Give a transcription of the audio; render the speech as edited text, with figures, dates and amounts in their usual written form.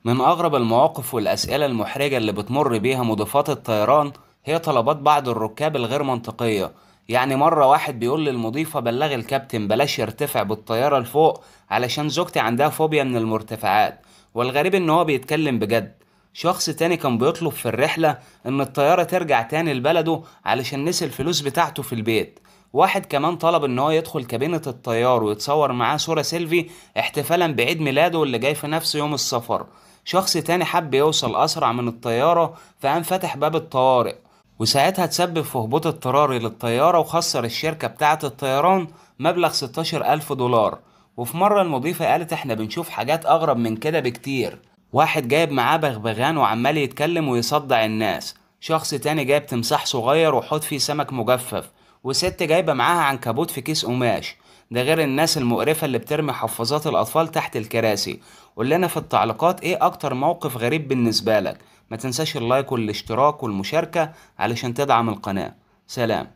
من أغرب المواقف والأسئلة المحرجة اللي بتمر بيها مضيفات الطيران هي طلبات بعض الركاب الغير منطقية. يعني مرة واحد بيقول للمضيفة بلغ الكابتن بلاش يرتفع بالطيارة لفوق علشان زوجتي عندها فوبيا من المرتفعات، والغريب إن هو بيتكلم بجد. شخص تاني كان بيطلب في الرحلة إن الطيارة ترجع تاني لبلده علشان نسي الفلوس بتاعته في البيت. واحد كمان طلب إن هو يدخل كابينة الطيار ويتصور معاه صورة سيلفي احتفالا بعيد ميلاده اللي جاي في نفس يوم السفر. شخص تاني حب يوصل أسرع من الطيارة فقام فتح باب الطوارئ، وساعتها تسبب في هبوط اضطراري للطيارة وخسر الشركة بتاعة الطيران مبلغ 16,000 دولار. وفي مرة المضيفة قالت احنا بنشوف حاجات أغرب من كده بكتير. واحد جايب معاه بغبغان وعمال يتكلم ويصدع الناس. شخص تاني جايب تمساح صغير وحوت فيه سمك مجفف. وست جايبة معاها عنكبوت في كيس قماش. ده غير الناس المقرفة اللي بترمي حفاظات الأطفال تحت الكراسي. قول لنا في التعليقات ايه أكتر موقف غريب بالنسبة لك. ما تنساش اللايك والاشتراك والمشاركة علشان تدعم القناة. سلام.